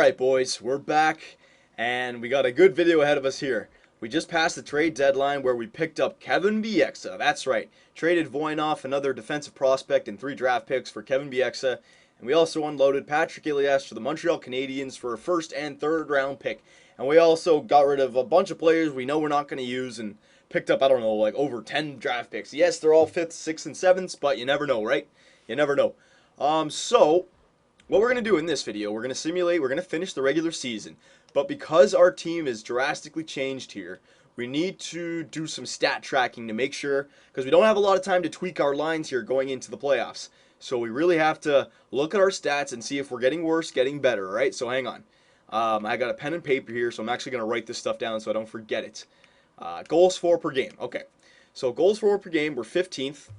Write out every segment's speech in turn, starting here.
Alright boys, we're back and we got a good video ahead of us here. We just passed the trade deadline where we picked up Kevin Bieksa. That's right. Traded Voinov, another defensive prospect, and 3 draft picks for Kevin Bieksa. And we also unloaded Patrick Elias to the Montreal Canadiens for a first and third round pick. And we also got rid of a bunch of players we know we're not going to use and picked up, I don't know, like over 10 draft picks. Yes, they're all 5th, 6th, and 7th, but you never know, right? You never know. What we're going to do in this video, we're going to finish the regular season. But because our team is drastically changed here, we need to do some stat tracking to make sure, because we don't have a lot of time to tweak our lines here going into the playoffs. So we really have to look at our stats and see if we're getting worse, getting better, alright? So hang on. I got a pen and paper here, so I'm actually going to write this stuff down so I don't forget it. Goals for per game. Okay. So goals for per game, we're 15th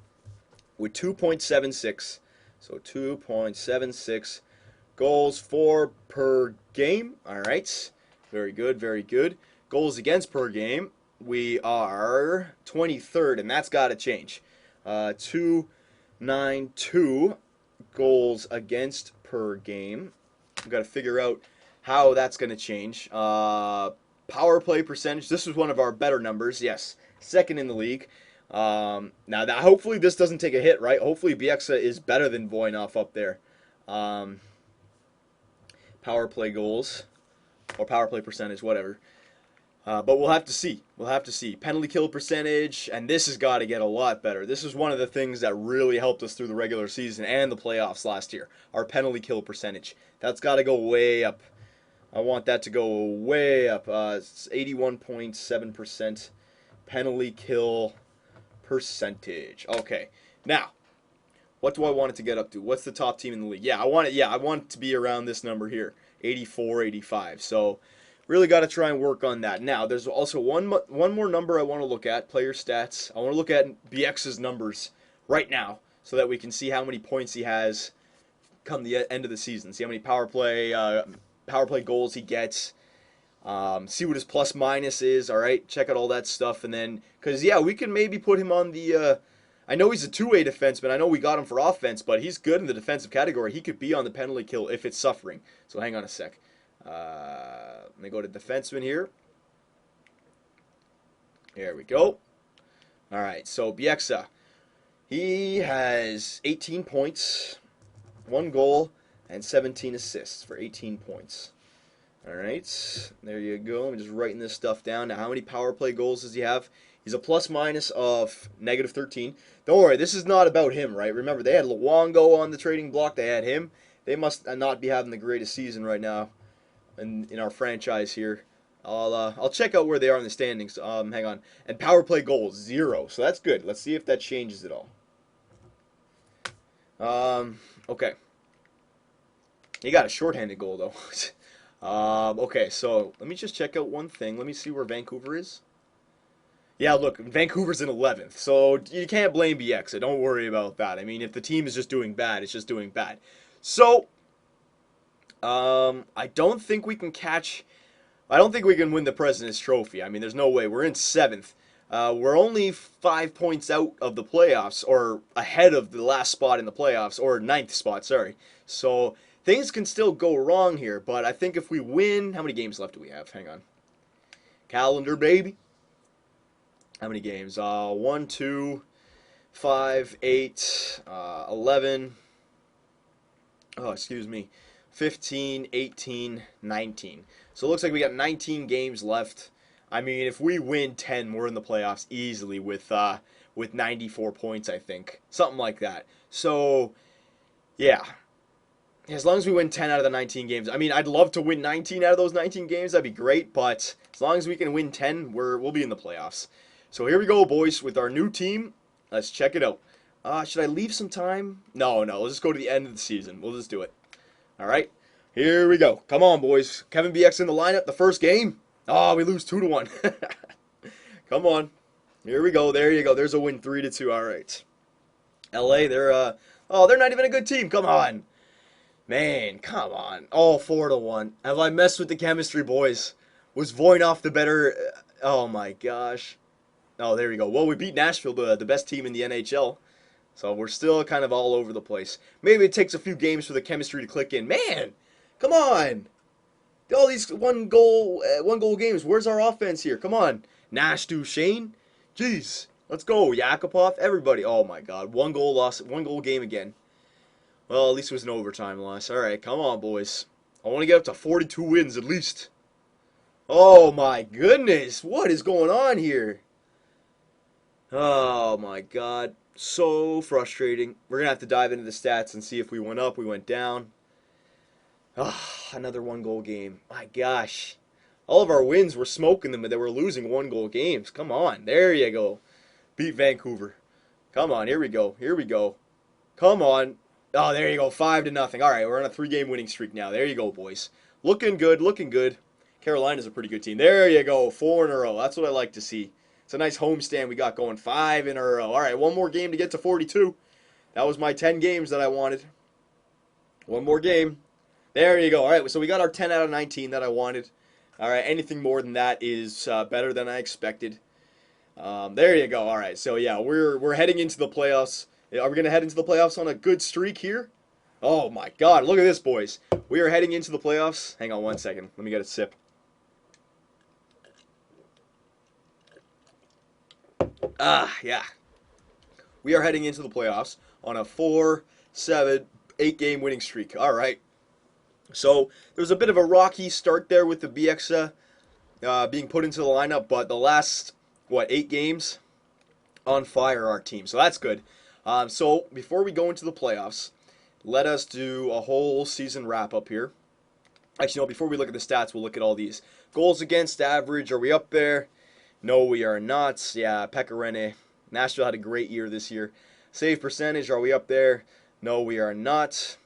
with 2.76. So 2.76 goals for per game. All right. Very good, very good. Goals against per game, we are 23rd, and that's got to change. 292 goals against per game. We've got to figure out how that's going to change. Power play percentage, this is one of our better numbers. Yes, 2nd in the league. Hopefully this doesn't take a hit, right? Hopefully Bieksa is better than Voinov up there. Power play goals or power play percentage, whatever. But we'll have to see. We'll have to see. Penalty kill percentage, and this has got to get a lot better. This is one of the things that really helped us through the regular season and the playoffs last year. Our penalty kill percentage. That's got to go way up. I want that to go way up. It's 81.7% penalty kill percentage. Okay, now what do I want it to get up to? What's the top team in the league? I want it to be around this number here, 84, 85. So really got to try and work on that. Now there's also one more number I want to look at, player stats. I want to look at BX's numbers right now so that we can see how many points he has come the end of the season. See how many power play goals he gets. See what his plus minus is. All right, check out all that stuff, and then because we can maybe put him on the. I know he's a two-way defenseman. I know we got him for offense, but he's good in the defensive category. He could be on the penalty kill if it's suffering. So hang on a sec. Let me go to defenseman here. There we go. All right, so Bieksa, he has 18 points, 1 goal, and 17 assists for 18 points. Alright, there you go. I'm just writing this stuff down. Now, how many power play goals does he have? He's a plus minus of -13. Don't worry, this is not about him, right? Remember, they had Luongo on the trading block. They had him. They must not be having the greatest season right now in our franchise here. I'll check out where they are in the standings. Hang on. And power play goals, 0. So that's good. Let's see if that changes at all. Okay. He got a shorthanded goal, though. Okay, so let me just check out one thing. Let me see where Vancouver is. Yeah, look, Vancouver's in 11th, so you can't blame Bieksa. Don't worry about that. I mean, if the team is just doing bad, it's just doing bad. So, I don't think we can win the President's Trophy. I mean, there's no way. We're in 7th. We're only 5 points out of the playoffs, or ahead of the last spot in the playoffs, or 9th spot, sorry. So things can still go wrong here, but I think if we win... How many games left do we have? Hang on. Calendar, baby. How many games? 1, 2, 5, 8, 11... Oh, excuse me. 15, 18, 19. So it looks like we got 19 games left. I mean, if we win 10, we're in the playoffs easily with 94 points, I think. Something like that. So, yeah. As long as we win 10 out of the 19 games. I mean, I'd love to win 19 out of those 19 games. That'd be great. But as long as we can win 10, we'll be in the playoffs. So here we go, boys, with our new team. Let's check it out. Should I leave some time? No. Let's just go to the end of the season. We'll just do it. All right. Here we go. Come on, boys. Kevin Bieksa in the lineup. The first game. Oh, we lose 2-1. Come on. Here we go. There you go. There's a win, 3-2. All right. LA, they're not even a good team. Come on. Man, come on. Oh, 4-1. Have I messed with the chemistry, boys? Was Voinov the better? Oh, my gosh. Oh, there we go. Well, we beat Nashville, the best team in the NHL. So we're still kind of all over the place. Maybe it takes a few games for the chemistry to click in. Man, come on. All these one goal games. Where's our offense here? Come on, Nash, Duchesne. Jeez, let's go, Yakupov. Everybody. Oh my God, one goal loss, one goal game again. Well, at least it was an overtime loss. All right, come on, boys. I want to get up to 42 wins at least. Oh my goodness, what is going on here? Oh my God, so frustrating. We're gonna have to dive into the stats and see if we went up, we went down. Ah, another one goal game. My gosh. All of our wins were smoking them, but they were losing one goal games. Come on. There you go. Beat Vancouver. Come on. Here we go. Here we go. Come on. Oh, there you go. 5-0. All right, we're on a 3-game winning streak now. There you go, boys. Looking good. Looking good. Carolina's a pretty good team. There you go. 4 in a row. That's what I like to see. It's a nice homestand we got going. 5 in a row. All right, one more game to get to 42. That was my 10 games that I wanted. One more game. There you go. All right, so we got our 10 out of 19 that I wanted. All right, anything more than that is better than I expected. There you go. All right, so yeah, we're heading into the playoffs. Are we going to head into the playoffs on a good streak here? Oh my God, look at this, boys. We are heading into the playoffs. Hang on one second. Let me get a sip. Yeah. We are heading into the playoffs on a 4, 7, 8-game winning streak. All right. So there was a bit of a rocky start there with the Bieksa being put into the lineup, but the last, 8 games on fire our team. So that's good. So before we go into the playoffs, let us do a whole season wrap up here. Actually, no, before we look at the stats, we'll look at all these. Goals against average, are we up there? No, we are not. Yeah, Pekka Rinne. Nashville had a great year this year. Save percentage, are we up there? No, we are not.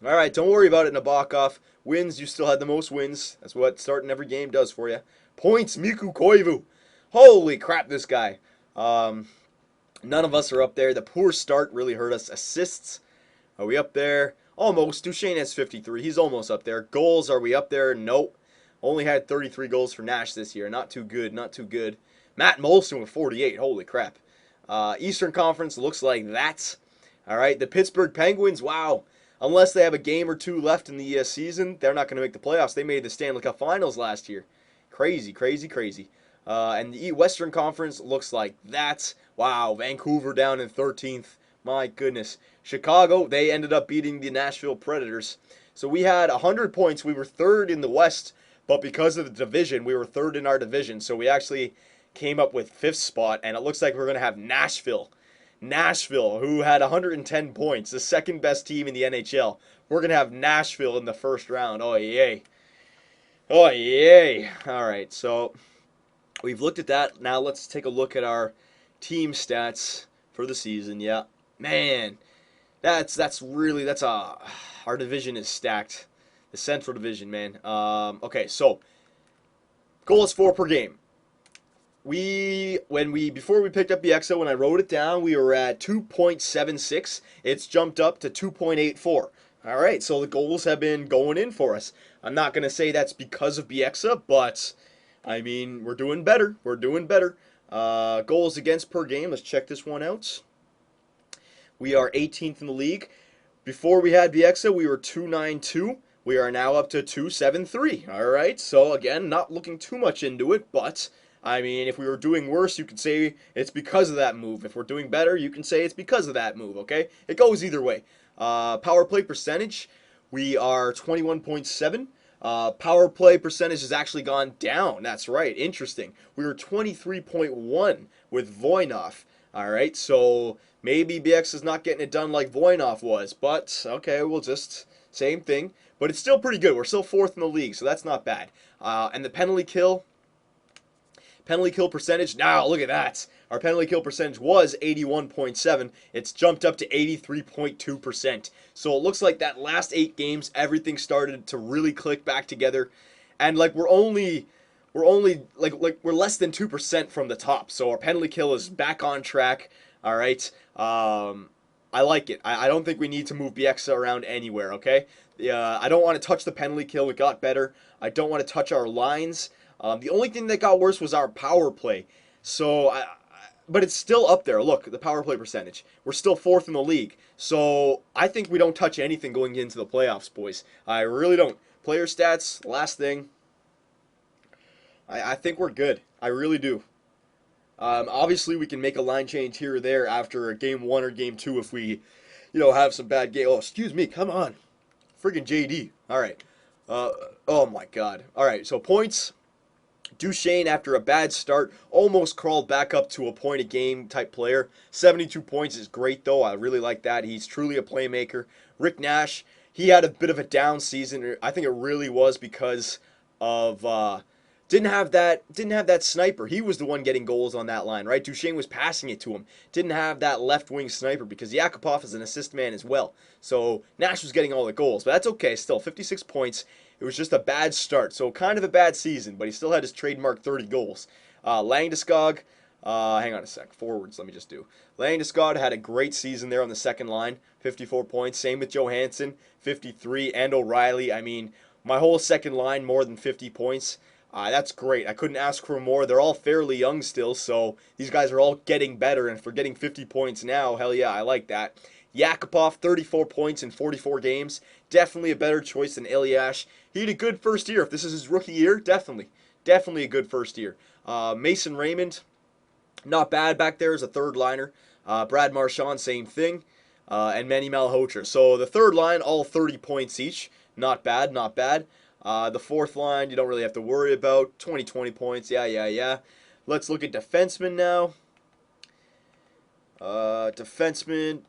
All right, don't worry about it, Nabokov. Wins, you still had the most wins. That's what starting every game does for you. Points, Mikko Koivu. Holy crap, this guy. None of us are up there. The poor start really hurt us. Assists, are we up there? Almost. Duchesne has 53. He's almost up there. Goals, are we up there? Nope. Only had 33 goals for Nash this year. Not too good, not too good. Matt Molson with 48. Holy crap. Eastern Conference looks like that. All right, the Pittsburgh Penguins, wow. Unless they have a game or two left in the season, they're not going to make the playoffs. They made the Stanley Cup Finals last year. Crazy, crazy, crazy. And the Western Conference looks like that. Wow, Vancouver down in 13th. My goodness. Chicago, they ended up beating the Nashville Predators. So we had 100 points. We were third in the West, but because of the division, we were third in our division. So we actually came up with 5th spot, and it looks like we're going to have Nashville, who had 110 points, the second best team in the NHL. We're going to have Nashville in the first round. Oh, yay. Oh, yay. All right, so we've looked at that. Now let's take a look at our team stats for the season. Yeah, man, our division is stacked. The Central Division, man. Okay, so goals for per game. Before we picked up the EXO, when I wrote it down, we were at 2.76. It's jumped up to 2.84. All right, so the goals have been going in for us. I'm not going to say that's because of Bieksa, but, I mean, we're doing better. We're doing better. Goals against per game, let's check this one out. We are 18th in the league. Before we had Bieksa, we were 292. We are now up to 273. All right, so again, not looking too much into it, but I mean, if we were doing worse, you could say it's because of that move. If we're doing better, you can say it's because of that move, okay? It goes either way. Power play percentage, we are 21.7. Power play percentage has actually gone down. That's right. Interesting. We were 23.1 with Voynov. All right, so maybe BX is not getting it done like Voynov was, but okay, we'll just same thing. But it's still pretty good. We're still 4th in the league, so that's not bad. And the penalty kill percentage, now look at that. Our penalty kill percentage was 81.7. It's jumped up to 83.2%. So it looks like that last 8 games, everything started to really click back together. And like we're less than 2% from the top. So our penalty kill is back on track. All right. I like it. I don't think we need to move Bieksa around anywhere, okay? I don't want to touch the penalty kill. It got better. I don't want to touch our lines. The only thing that got worse was our power play. So, but it's still up there. Look, the power play percentage. We're still 4th in the league. So I think we don't touch anything going into the playoffs, boys. I really don't. Player stats, last thing. I think we're good. I really do. Obviously, we can make a line change here or there after a game one or game two if we, have some bad game. Oh, excuse me. Come on, friggin' JD. All right. Uh, oh my God. All right. So points. Duchesne, after a bad start, almost crawled back up to a point a game type player. 72 points is great, though. I really like that. He's truly a playmaker. Rick Nash, he had a bit of a down season. I think it really was because of didn't have that sniper. He was the one getting goals on that line, right? Duchesne was passing it to him. Didn't have that left wing sniper because Yakupov is an assist man as well. So Nash was getting all the goals, but that's okay. Still, 56 points. It was just a bad start, so kind of a bad season, but he still had his trademark 30 goals. Landeskog, hang on a sec. Forwards, let me just do. Landeskog had a great season there on the second line, 54 points. Same with Johansson, 53, and O'Reilly. I mean, my whole second line more than 50 points. That's great. I couldn't ask for more. They're all fairly young still, so these guys are all getting better, and for getting 50 points now, hell yeah, I like that. Yakupov, 34 points in 44 games. Definitely a better choice than Eliash. He had a good first year. If this is his rookie year, definitely. Definitely a good first year. Mason Raymond, not bad back there as a third liner. Brad Marchand, same thing. And Manny Malhotra. So the third line, all 30 points each. Not bad, not bad. The fourth line, you don't really have to worry about. 20 points. Yeah. Let's look at defensemen now. Defenseman,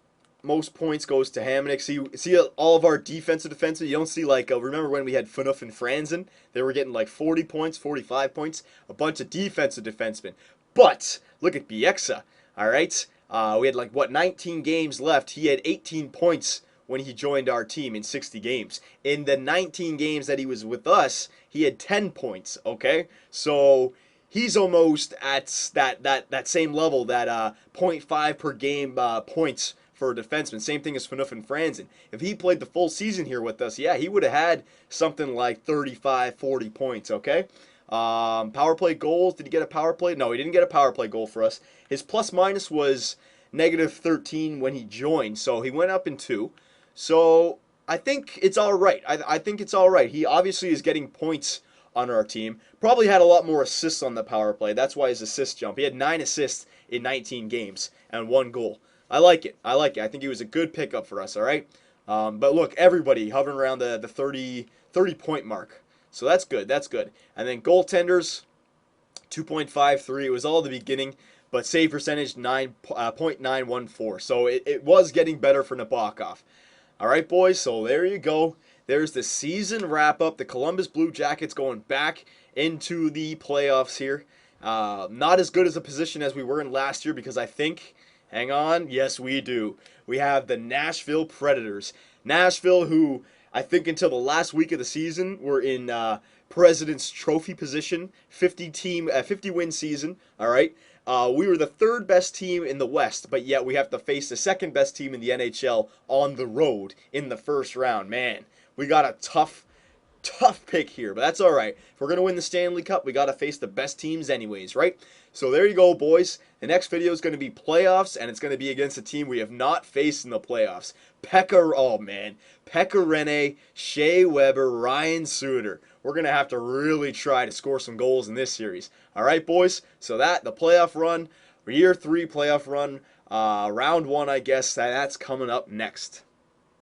most points goes to Hamonic. See all of our defensive defensemen. You don't see remember when we had Phaneuf and Franzen? They were getting like 40 points, 45 points. A bunch of defensive defensemen. But look at Bieksa. All right, we had 19 games left. He had 18 points when he joined our team in 60 games. In the 19 games that he was with us, he had 10 points. Okay, so he's almost at that same level, that 0.5 per game points for a defenseman. Same thing as Phaneuf and Franzen. If he played the full season here with us, yeah, he would have had something like 35, 40 points, okay? Power play goals. Did he get a power play? No, he didn't get a power play goal for us. His plus minus was -13 when he joined, so he went up in 2. So I think it's all right. I think it's all right. He obviously is getting points on our team. Probably had a lot more assists on the power play. That's why his assist jump. He had 9 assists in 19 games and 1 goal. I like it. I think he was a good pickup for us, all right? But look, everybody hovering around the 30 point mark. So that's good. That's good. And then goaltenders, 2.53. It was all the beginning, but save percentage 9.914. So it was getting better for Nabokov. All right, boys. So there you go. There's the season wrap up. The Columbus Blue Jackets going back into the playoffs here. Not as good as a position as we were in last year because I think, hang on, yes we do. We have the Nashville Predators. Nashville, who I think until the last week of the season were in President's Trophy position, 50 win season. All right. We were the third best team in the West, but yet we have to face the second best team in the NHL on the road in the first round. Man, we got a tough pick here, but that's all right. If we're going to win the Stanley Cup, we got to face the best teams anyways, right? So there you go, boys. The next video is going to be playoffs, and it's going to be against a team we have not faced in the playoffs. Pekka Rinne, Shea Weber, Ryan Suter. We're going to have to really try to score some goals in this series. All right, boys? So the playoff run, year 3 playoff run, round 1, I guess, that's coming up next.